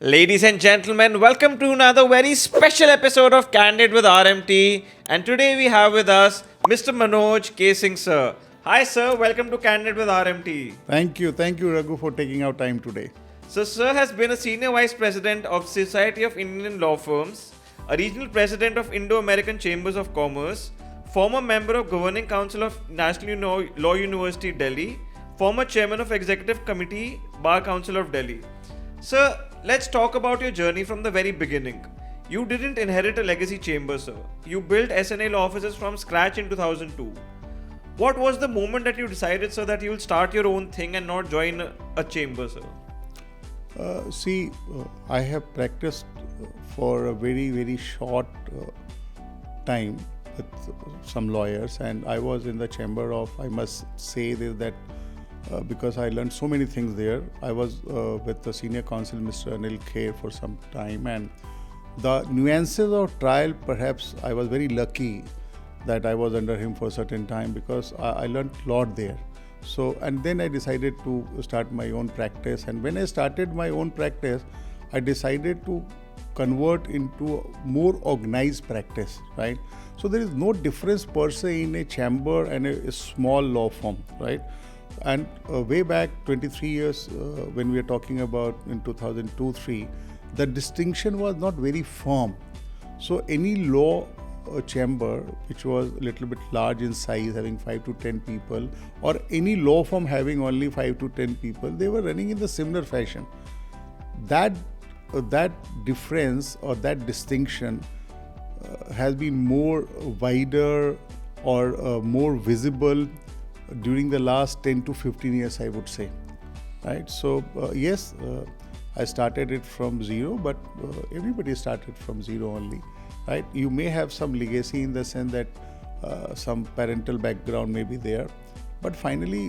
Ladies and gentlemen, welcome to another very special episode of Candid with RMT. And today we have with us Mr. Manoj Singh, sir. Hi, sir. Welcome to Candid with RMT. Thank you, Raghu, for taking our time today. So, sir has been a senior vice president of Society of Indian Law Firms, a regional president of Indo-American Chambers of Commerce, former member of Governing Council of National Law University, Delhi, former chairman of Executive Committee, Bar Council of Delhi. Sir, let's talk about your journey from the very beginning. You didn't inherit a legacy chamber, sir. You built SNA law offices from scratch in 2002. What was the moment that you decided, sir, that you will start your own thing and not join a chamber, sir? I have practiced for a very, very short time with some lawyers, and I was in the chamber of, I must say this, that because I learned so many things there. I was with the senior counsel, Mr. Anil Kher, for some time, and the nuances of trial, perhaps I was very lucky that I was under him for a certain time, because I learned a lot there. So, and then I decided to start my own practice, and when I started my own practice, I decided to convert into a more organized practice, right? So there is no difference per se in a chamber and a small law firm, right? And way back 23 years, when we are talking about in 2002-3, the distinction was not very firm. So any law chamber which was a little bit large in size, having 5 to 10 people, or any law firm having only 5 to 10 people, they were running in the similar fashion. That difference or that distinction has been more wider or more visible during the last 10 to 15 years, I would say, right? So yes, I started it from zero, but everybody started from zero only, right? You may have some legacy in the sense that some parental background may be there, but finally,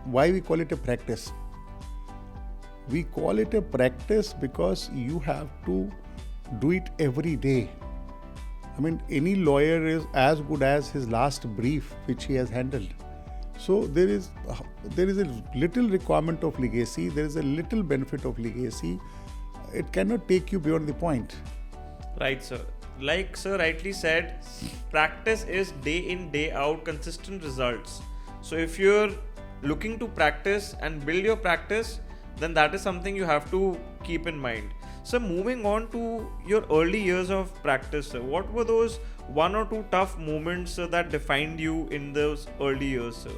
why we call it a practice? We call it a practice because you have to do it every day. I mean, any lawyer is as good as his last brief which he has handled. So there is a little requirement of legacy, there is a little benefit of legacy. It cannot take you beyond the point. Right, sir. Like sir rightly said, practice is day in, day out, consistent results. So if you're looking to practice and build your practice, then that is something you have to keep in mind. So moving on to your early years of practice, sir, what were those one or two tough moments that defined you in those early years, sir?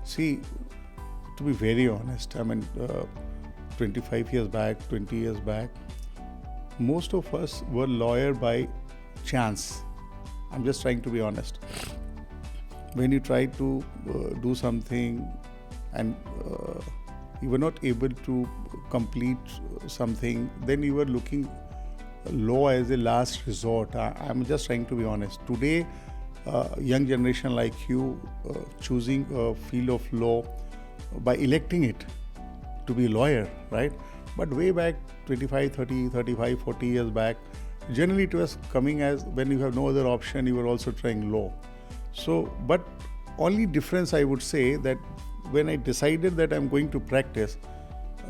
See, to be very honest, I mean, 25 years back, 20 years back, most of us were lawyer by chance. I'm just trying to be honest. When you try to do something and you were not able to complete something, then you were looking law as a last resort. I'm just trying to be honest. Today, young generation like you choosing a field of law by electing it to be a lawyer, right? But way back 25, 30, 35, 40 years back, generally it was coming as when you have no other option, you were also trying law. So, but only difference I would say that when I decided that I'm going to practice,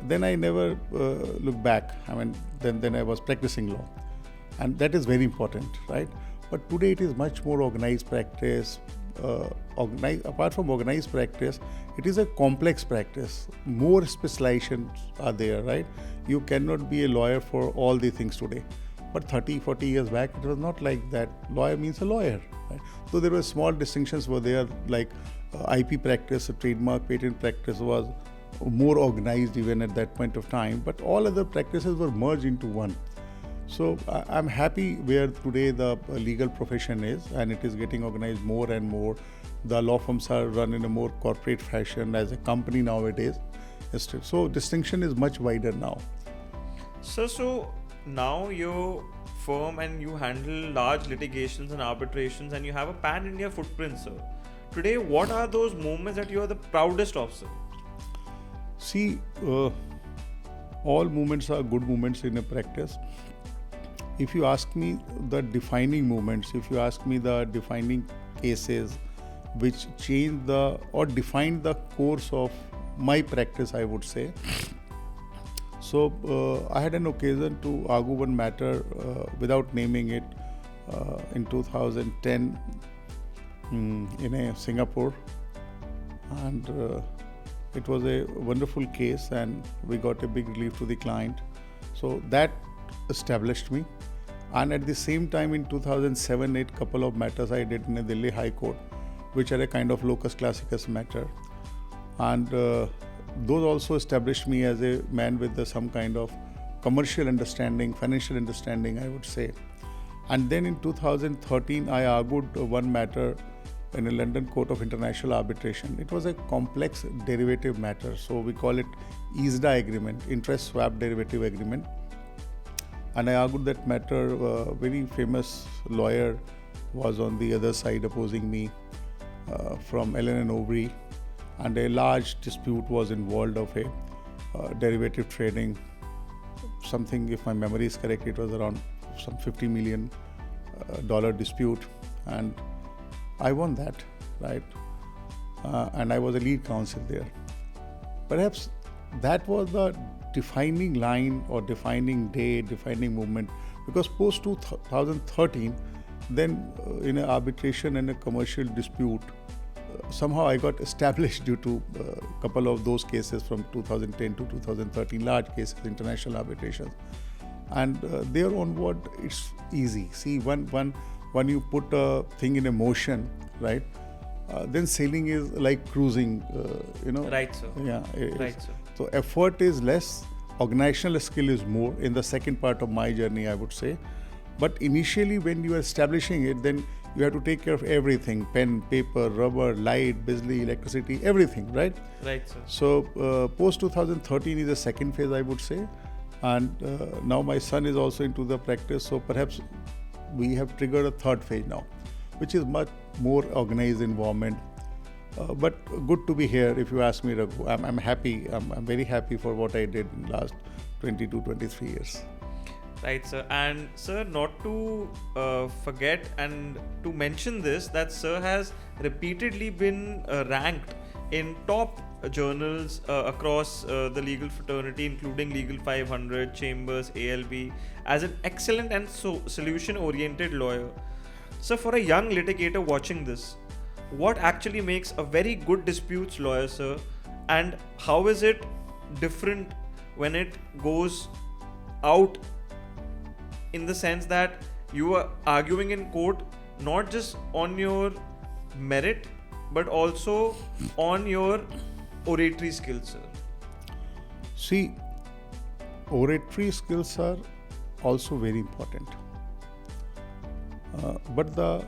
then I never looked back. I mean, then I was practicing law, and that is very important, right? But today it is much more organized practice. Apart from organized practice, it is a complex practice. More specializations are there, right? You cannot be a lawyer for all the things today. But 30, 40 years back, it was not like that. Lawyer means a lawyer, right? So there were small distinctions were there, like IP practice, trademark, patent practice was more organized even at that point of time, but all other practices were merged into one. So I'm happy where today the legal profession is, and it is getting organized more and more. The law firms are run in a more corporate fashion as a company nowadays. So distinction is much wider now. So now your firm and you handle large litigations and arbitrations, and you have a pan-India footprint, sir. Today, what are those moments that you are the proudest of, sir? See, all moments are good moments in a practice. If you ask me the defining moments, if you ask me the defining cases which changed or defined the course of my practice, I would say. So I had an occasion to argue one matter without naming it in 2010 in Singapore, and it was a wonderful case, and we got a big relief to the client. So that established me. And at the same time, in 2007-8, couple of matters I did in the Delhi High Court, which are a kind of locus classicus matter, and those also established me as a man with some kind of commercial understanding, financial understanding, I would say. And then in 2013, I argued one matter in a London Court of International Arbitration. It was a complex derivative matter, so we call it ISDA agreement, interest swap derivative agreement. And I argued that matter. A very famous lawyer was on the other side opposing me from Allen & Overy, and a large dispute was involved of a derivative trading. Something, if my memory is correct, it was around some $50 million dispute, and I won that, right? And I was a lead counsel there. Perhaps that was the defining line or defining day, defining movement, because post 2013, then in an arbitration and a commercial dispute, somehow I got established due to a couple of those cases from 2010 to 2013, large cases, international arbitrations. And there onward, it's easy. See, when you put a thing in a motion, right, then sailing is like cruising, Right, sir. Yeah. Right, sir. So effort is less, organizational skill is more in the second part of my journey, I would say. But initially, when you are establishing it, then you have to take care of everything: pen, paper, rubber, light, Bijli, electricity, everything, right? Right, sir. So post 2013 is the second phase, I would say. And now my son is also into the practice, so perhaps we have triggered a third phase now, which is much more organized environment. But good to be here, if you ask me, Raghu. I'm happy. I'm very happy for what I did in the last 22, 23 years. Right, sir. And sir, not to forget and to mention this, that sir has repeatedly been ranked in top journals across the legal fraternity, including Legal 500, Chambers, ALB, as an excellent and solution-oriented lawyer. So for a young litigator watching this, what actually makes a very good disputes lawyer, sir, and how is it different when it goes out, in the sense that you are arguing in court not just on your merit but also on your oratory skills, sir? See, oratory skills are also very important. But the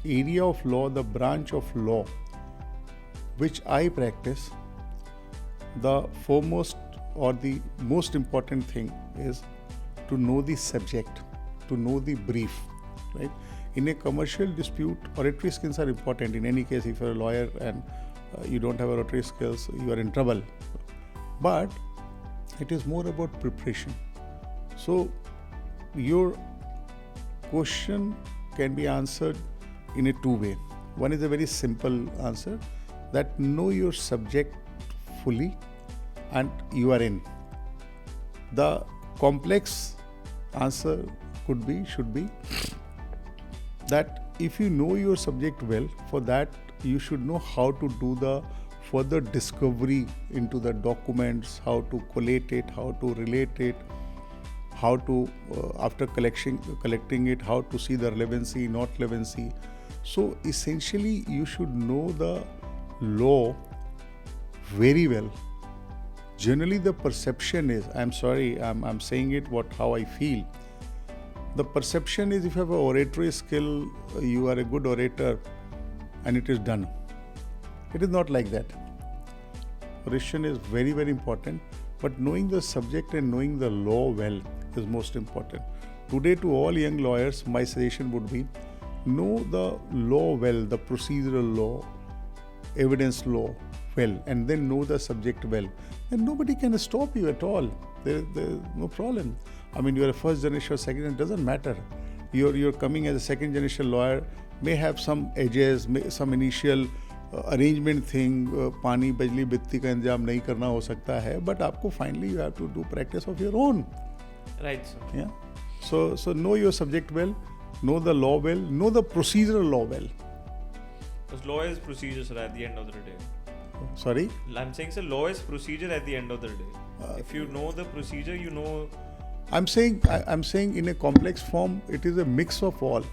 area of law, the branch of law which I practice, the foremost or the most important thing is to know the subject, to know the brief, right? In a commercial dispute, oratory skills are important. In any case, if you're a lawyer and you don't have oratory skills, you are in trouble. But it is more about preparation. So your question can be answered in a two way. One is a very simple answer, that know your subject fully and you are in. The complex answer should be that if you know your subject well, for that you should know how to do the further discovery into the documents, how to collate it, how to relate it, how to after collecting it, how to see the relevancy, not relevancy. So essentially you should know the law very well. Generally the perception is, I'm saying it how I feel. The perception is, if you have an oratory skill, you are a good orator and it is done. It is not like that. Oration is very, very important, but knowing the subject and knowing the law well is most important. Today, to all young lawyers, my suggestion would be, know the law well, the procedural law, evidence law well, and then know the subject well. And nobody can stop you at all. There's no problem. I mean, you're a first generation or second generation, it doesn't matter. You're coming as a second generation lawyer, may have some edges, some initial arrangement thing, पानी बिजली बत्ती का इंतजाम नहीं करना हो सकता है, बट आपको finally you have to do practice of your own. Right, sir. Yeah. So know your subject well, know the law well, know the procedural law well. Because law is procedure, sir, at the end of the day. Sorry? I'm saying, sir, law is procedure at the end of the day. If you know the procedure, you know. I'm saying in a complex form, it is a mix of all.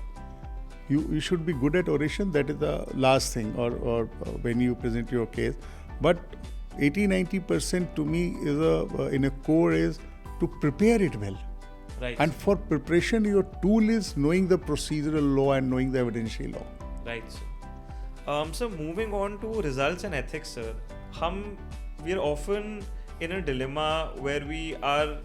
You should be good at oration. That is the last thing, or when you present your case. But 80-90% to me is in a core is to prepare it well. Right. And for preparation, your tool is knowing the procedural law and knowing the evidentiary law. Right, sir. So moving on to results and ethics, sir. We are often in a dilemma where we are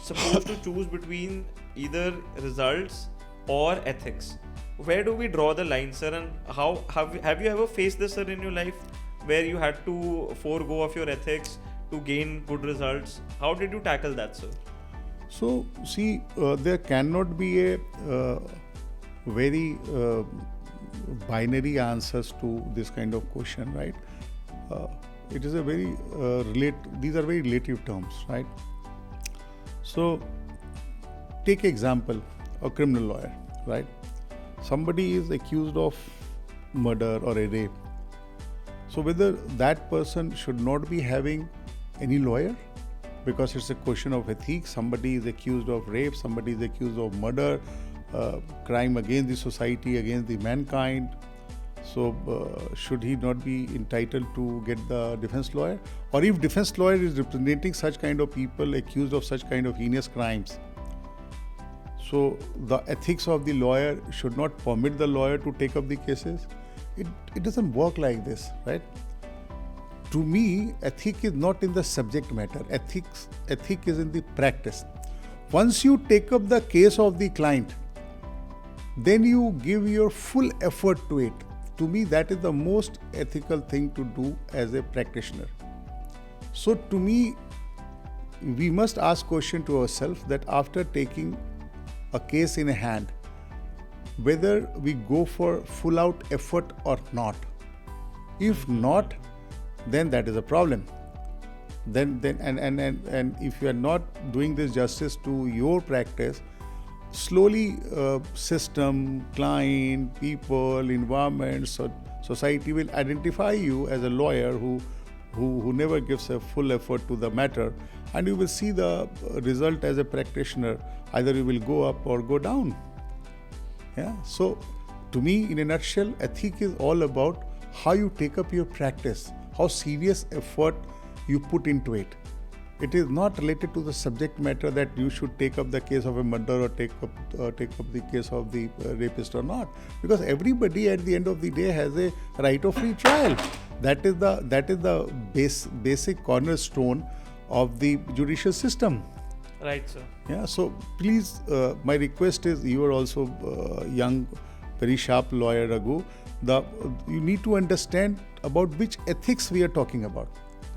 supposed to choose between either results or ethics. Where do we draw the line, sir? And how have you ever faced this, sir, in your life, where you had to forego of your ethics to gain good results? How did you tackle that, sir? So, see, there cannot be a very binary answers to this kind of question, right? It is a very these are very relative terms, right? So, take example, a criminal lawyer, right? Somebody is accused of murder or a rape. So, whether that person should not be having any lawyer, because it's a question of ethics. Somebody is accused of rape, somebody is accused of murder, crime against the society, against the mankind. So should he not be entitled to get the defense lawyer? Or if defense lawyer is representing such kind of people accused of such kind of heinous crimes, so the ethics of the lawyer should not permit the lawyer to take up the cases. It doesn't work like this, right? To me, ethic is not in the subject matter. Ethic is in the practice. Once you take up the case of the client, then you give your full effort to it. To me, that is the most ethical thing to do as a practitioner. So to me, we must ask question to ourselves that after taking a case in hand, whether we go for full out effort or not. If not, then that is a problem. Then if you are not doing this justice to your practice, slowly system, client, people, environment, society will identify you as a lawyer who never gives a full effort to the matter, and you will see the result as a practitioner. Either you will go up or go down. Yeah. So to me, in a nutshell, ethic is all about how you take up your practice, how serious effort you put into it. It is not related to the subject matter that you should take up the case of a murder or take up the case of the rapist or not, because everybody at the end of the day has a right of free trial. That is the basic cornerstone of the judicial system. Right, sir. Yeah. So please, my request is, you are also young, very sharp lawyer, Raghu. You need to understand about which ethics we are talking about.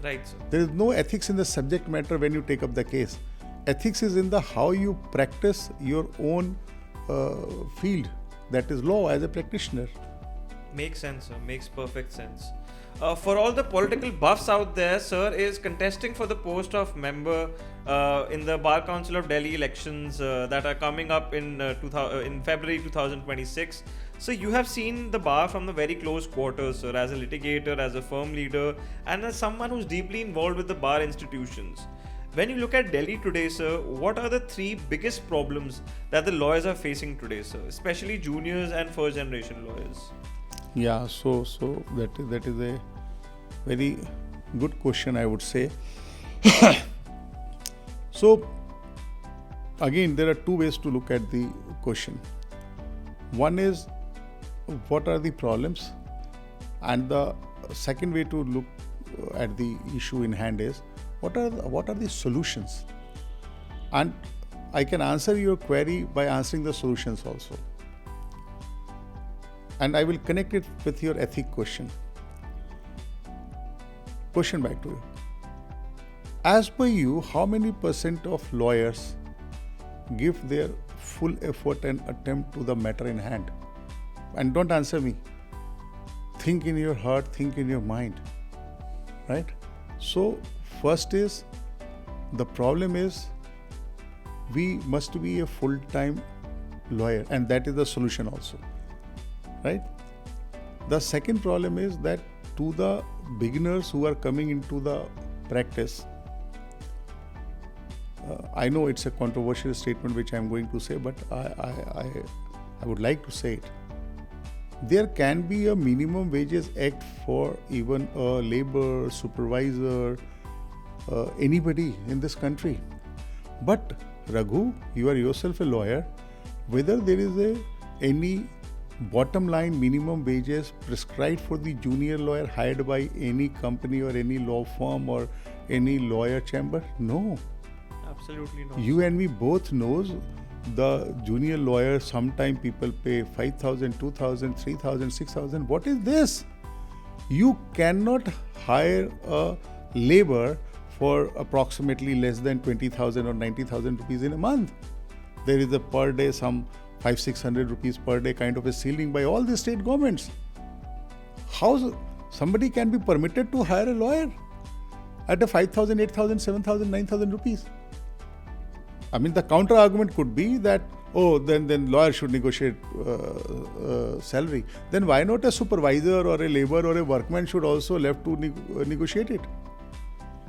Right, sir. There is no ethics in the subject matter when you take up the case. Ethics is in the how you practice your own field, that is law, as a practitioner. Makes sense, sir. Makes perfect sense. For all the political buffs out there, sir is contesting for the post of member in the Bar Council of Delhi elections that are coming up in February 2026. So you have seen the bar from the very close quarters, sir, as a litigator, as a firm leader, and as someone who's deeply involved with the bar institutions. When you look at Delhi today, sir, what are the three biggest problems that the lawyers are facing today, sir, especially juniors and first generation lawyers? Yeah, so that is a very good question, I would say. So again, there are two ways to look at the question. One is, what are the problems, and the second way to look at the issue in hand is, what are the solutions? And I can answer your query by answering the solutions also. And I will connect it with your ethic question. Question back to you. As per you, how many % of lawyers give their full effort and attempt to the matter in hand? And don't answer me. think in your heart, think in your mind, right? So first is, the problem is we must be a full-time lawyer, and that is the solution also, right? The second problem is that to the beginners who are coming into the practice, I know it's a controversial statement which I'm going to say, but I would like to say it. There can be a minimum wages act for even a labor, supervisor, anybody in this country. But Raghu, you are yourself a lawyer. Whether there is any bottom line minimum wages prescribed for the junior lawyer hired by any company or any law firm or any lawyer chamber? No. Absolutely not. You and me both knows the junior lawyer, sometimes people pay 5,000, 2,000, 3,000, 6,000. What is this? You cannot hire a labor for approximately less than 20,000 or 90,000 rupees in a month. There is a per day, some 500-600 rupees per day kind of a ceiling by all the state governments. How somebody can be permitted to hire a lawyer at a 5,000, 8,000, 7,000, 9,000 rupees? I mean, the counter argument could be that, oh, then lawyer should negotiate salary. Then why not a supervisor or a labor or a workman should also left to negotiate it?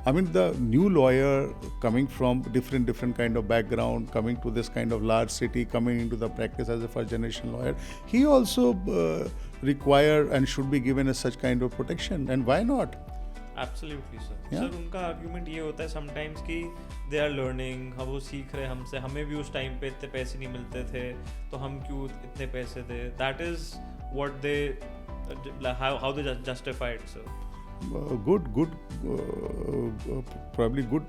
I mean, the new lawyer coming from different kind of background, coming to this kind of large city, coming into the practice as a first generation lawyer, he also require and should be given a such kind of protection. And why not? Absolutely, sir. Yeah. Sir उनका argument ये होता है sometimes कि they are learning, हम वो सीख रहे हमसे, हमें भी उस टाइम पे इतने पैसे नहीं मिलते थे तो हम क्यों इतने पैसे दे. That is what they how they justify it, sir. Probably good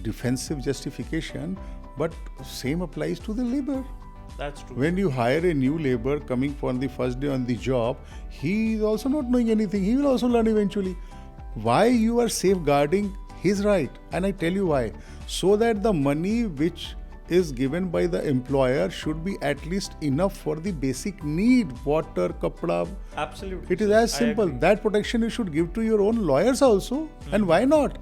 defensive justification, but same applies to the labor. That's true. When you hire a new labor coming from the first day on the job, he is also not knowing anything. He will also learn eventually. Why you are safeguarding his right? And I tell you why. So that the money which is given by the employer should be at least enough for the basic need, water, kapda. Absolutely. It is as simple. That protection you should give to your own lawyers also. And why not?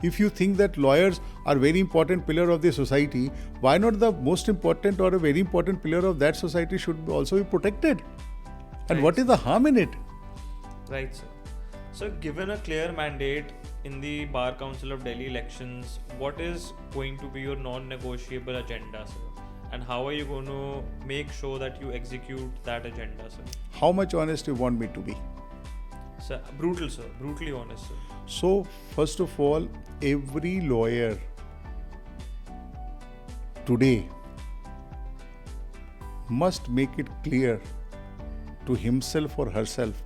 If you think that lawyers are very important pillar of the society, why not the most important or a very important pillar of that society should also be protected? And Right. what is the harm in it? Right, sir. So, given a clear mandate in the Bar Council of Delhi elections, what is going to be your non-negotiable agenda, sir? And how are you going to make sure that you execute that agenda, sir? How much honest you want me to be? Sir, brutal, sir. Brutally honest, sir. So, first of all, every lawyer today must make it clear to himself or herself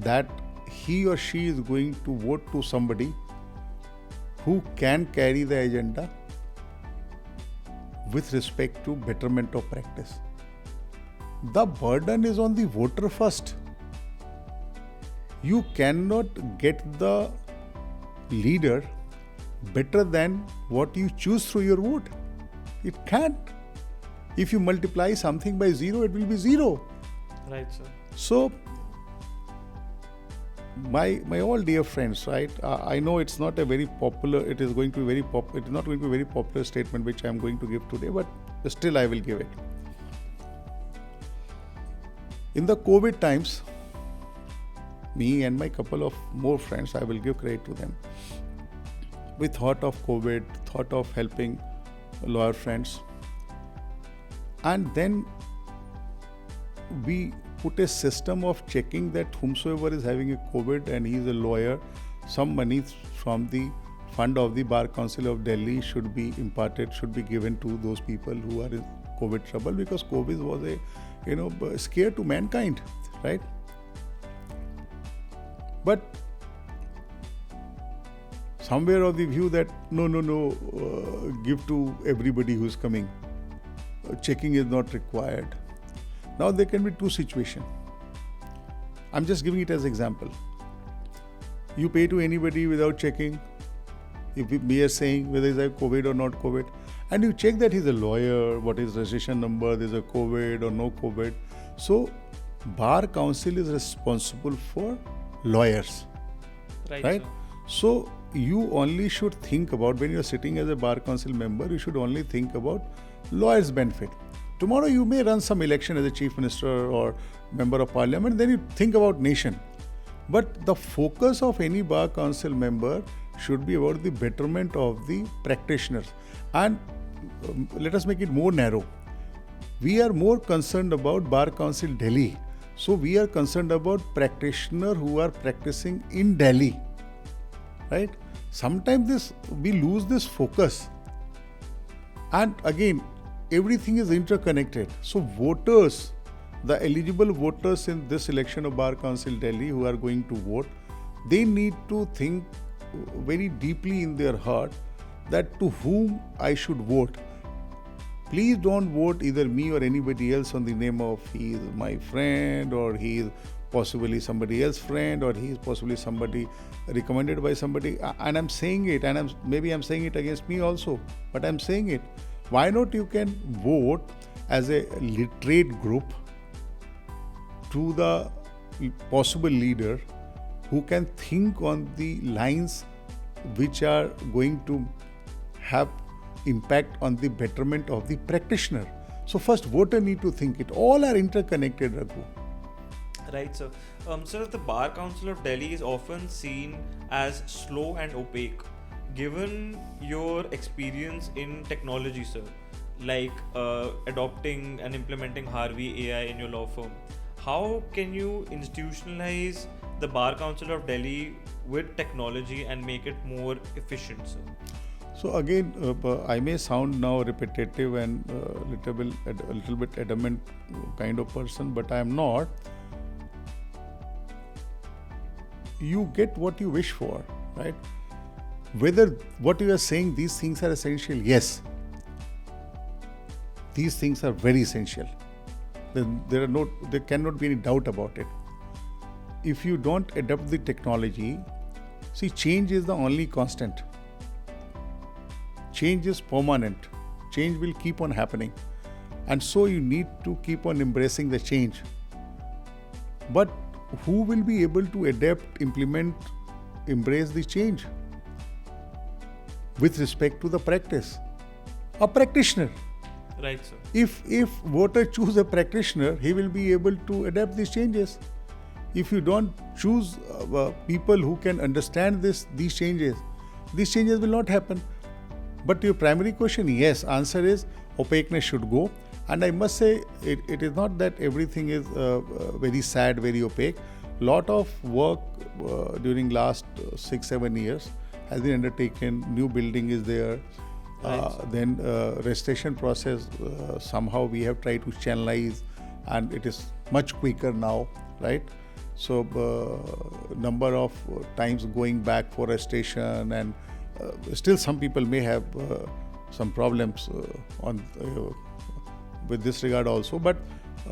that he or she is going to vote to somebody who can carry the agenda with respect to betterment of practice. The burden is on the voter first. You cannot get the leader better than what you choose through your vote. It can't. If you multiply something by 0, it will be 0. Right, sir. So, my all dear friends, right? I know it's not a very popular. It is going to be very It is not going to be a very popular statement which I am going to give today, but still I will give it. In the COVID times, me and my couple of more friends, I will give credit to them. We thought of COVID, thought of helping lawyer friends, and then we put a system of checking that whomsoever is having a COVID and he is a lawyer, some money from the fund of the Bar Council of Delhi should be imparted, should be given to those people who are in COVID trouble, because COVID was a scare to mankind, right? But somewhere of the view that no, give to everybody who's coming. Checking is not required. Now there can be two situations. I'm just giving it as example. You pay to anybody without checking, if we are saying whether he's a COVID or not COVID, and you check that he's a lawyer, what is registration number, there's a COVID or no COVID. So Bar Council is responsible for lawyers, right? sir. So you only should think about, when you're sitting as a Bar Council member, you should only think about lawyers' benefit. Tomorrow you may run some election as a chief minister or member of parliament, then you think about nation. But the focus of any Bar Council member should be about the betterment of the practitioners. And let us make it more narrow. We are more concerned about Bar Council Delhi. So we are concerned about practitioners who are practicing in Delhi. Right? Sometimes we lose this focus. And again, everything is interconnected. So voters, the eligible voters in this election of Bar Council Delhi who are going to vote, they need to think very deeply in their heart that to whom I should vote. Please don't vote either me or anybody else on the name of he is my friend, or he is possibly somebody else's friend, or he is possibly somebody recommended by somebody. And I'm saying it, and maybe I'm saying it against me also, but I'm saying it. Why not you can vote as a literate group to the possible leader who can think on the lines which are going to have impact on the betterment of the practitioner. So first voter need to think it. All are interconnected, Raghu. Right, sir. Sir, the Bar Council of Delhi is often seen as slow and opaque. Given your experience in technology, sir, like adopting and implementing Harvey AI in your law firm, how can you institutionalize the Bar Council of Delhi with technology and make it more efficient, sir? So again, I may sound now repetitive and a little bit adamant kind of person, but I am not. You get what you wish for, right? Whether what you are saying, these things are essential, yes. These things are very essential. There cannot be any doubt about it. If you don't adopt the technology, see, change is the only constant. Change is permanent. Change will keep on happening. And so you need to keep on embracing the change. But who will be able to adapt, implement, embrace the change with respect to the practice? A practitioner. Right, sir. If voter choose a practitioner, he will be able to adapt these changes. If you don't choose people who can understand these changes will not happen. But your primary question, yes, answer is opaqueness should go. And I must say, it is not that everything is very sad, very opaque. Lot of work during last 6-7 years has been undertaken. New building is there. Then registration process, somehow we have tried to channelize, and it is much quicker now, right? So number of times going back for registration, and still some people may have some problems with this regard also, but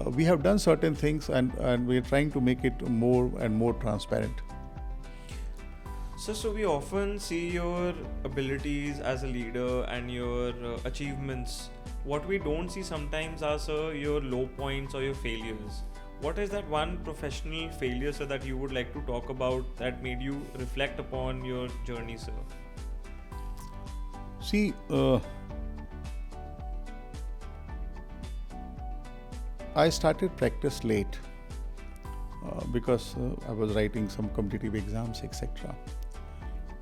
we have done certain things, and we are trying to make it more and more transparent. So we often see your abilities as a leader and your achievements. What we don't see sometimes are, sir, your low points or your failures. What is that one professional failure, sir, that you would like to talk about that made you reflect upon your journey, sir? See, I started practice late because I was writing some competitive exams, etc.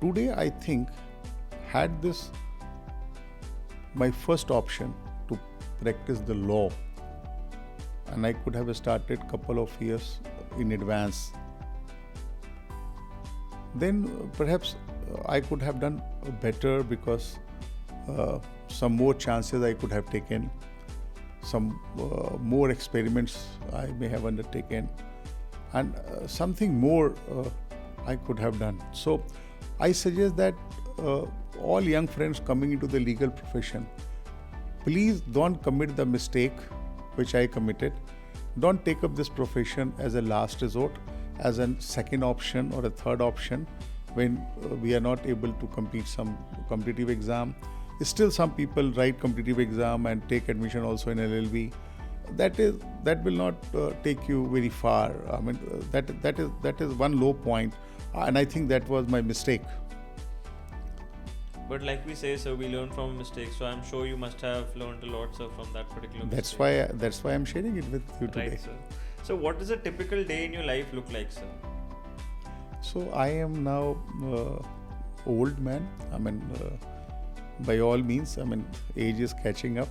Today, I think, had this my first option to practice the law, and I could have started couple of years in advance, then perhaps I could have done better, because some more chances I could have taken, some more experiments I may have undertaken, and something more I could have done. So I suggest that all young friends coming into the legal profession, please don't commit the mistake which I committed. Don't take up this profession as a last resort, as a second option or a third option when we are not able to complete some competitive exam. Still some people write competitive exam and take admission also in LLB. that will not take you very far. I mean, that is one low point, and I think that was my mistake. But like we say, sir, we learn from mistakes. So I'm sure you must have learned a lot, sir, from that particular mistake. That's why I'm sharing it with you today. Right, sir. So what does a typical day in your life look like, sir? So I am now old man. I mean, by all means, I mean, age is catching up.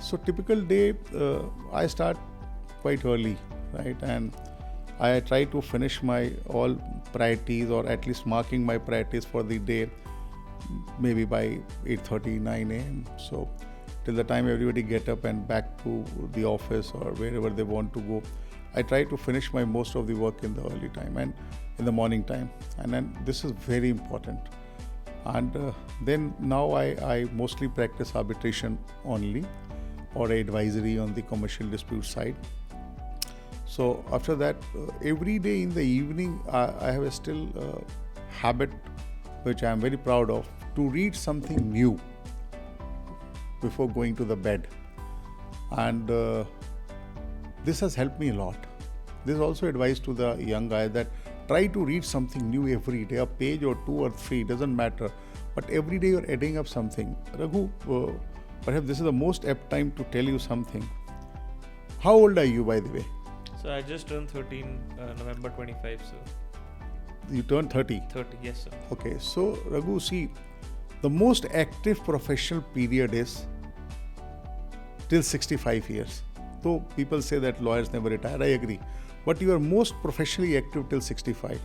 So typical day, I start quite early, right? And I try to finish my all priorities, or at least marking my priorities for the day, maybe by 8:30, 9 a.m. So till the time everybody get up and back to the office or wherever they want to go, I try to finish my most of the work in the early time and in the morning time. And then this is very important. And then now I mostly practice arbitration only, or advisory on the commercial dispute side. So after that, every day in the evening, I have a still habit which I am very proud of, to read something new before going to the bed. And this has helped me a lot. This is also advice to the young guy, that try to read something new every day, a page or 2 or 3, doesn't matter. But every day you're adding up something. Raghu, perhaps this is the most apt time to tell you something. How old are you, by the way? So I just turned 13, November 25, sir. You turned 30? 30, yes, sir. Okay, so Raghu, see, the most active professional period is till 65 years. Though people say that lawyers never retire, I agree. But you are most professionally active till 65.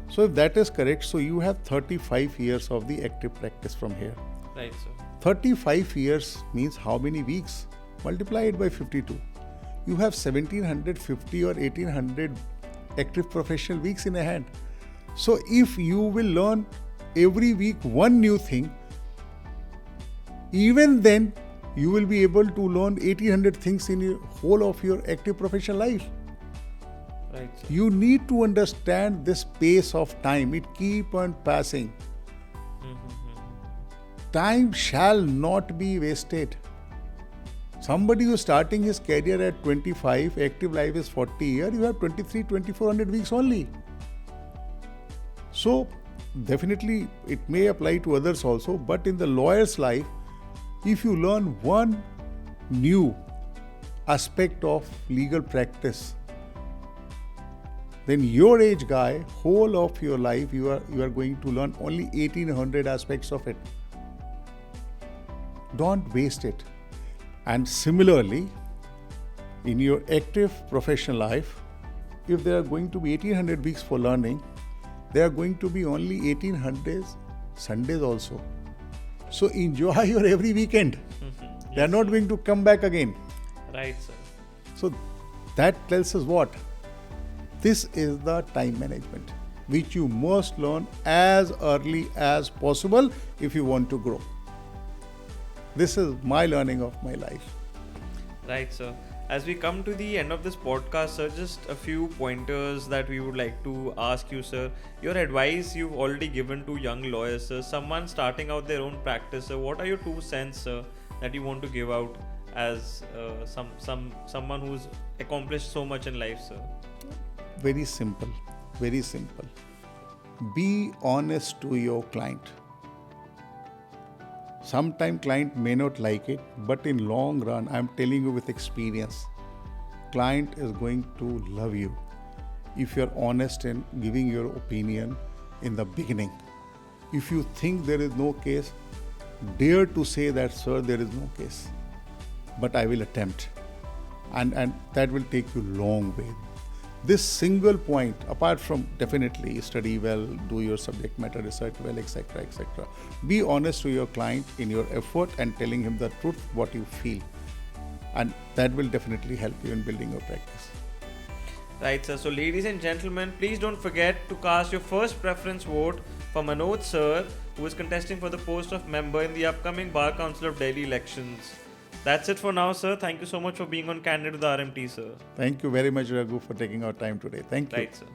So if that is correct, so you have 35 years of the active practice from here. Right, sir. 35 years means how many weeks? Multiply it by 52. You have 1750 or 1800 active professional weeks in a hand. So if you will learn every week one new thing, even then you will be able to learn 1800 things in your whole of your active professional life. Right, sir. You need to understand this pace of time. It keep on passing. Time shall not be wasted. Somebody who is starting his career at 25, active life is 40 years, you have 2400 weeks only. So definitely it may apply to others also, but in the lawyer's life, if you learn one new aspect of legal practice, then your age guy, whole of your life, you are going to learn only 1800 aspects of it. Don't waste it. And similarly, in your active professional life, if there are going to be 1800 weeks for learning, there are going to be only 1800 Sundays also. So enjoy your every weekend. Yes, they are not going to come back again. Right, sir. So that tells us what? This is the time management, which you must learn as early as possible if you want to grow. This is my learning of my life. Right, sir. As we come to the end of this podcast, sir, just a few pointers that we would like to ask you, sir. Your advice you've already given to young lawyers, sir. Someone starting out their own practice, sir. What are your 2 cents, sir, that you want to give out as someone who's accomplished so much in life, sir? Very simple. Very simple. Be honest to your client. Sometimes client may not like it, but in long run, I'm telling you with experience, client is going to love you if you're honest in giving your opinion in the beginning. If you think there is no case, dare to say that, sir, there is no case, but I will attempt. And that will take you long way. This single point, apart from definitely study well, do your subject matter research well, etc., etc. Be honest to your client in your effort and telling him the truth, what you feel. And that will definitely help you in building your practice. Right, sir. So ladies and gentlemen, please don't forget to cast your first preference vote for Manoj sir, who is contesting for the post of member in the upcoming Bar Council of Delhi elections. That's it for now, sir. Thank you so much for being on Candid with the RMT, sir. Thank you very much, Raghu, for taking our time today. Thank you. Right, sir.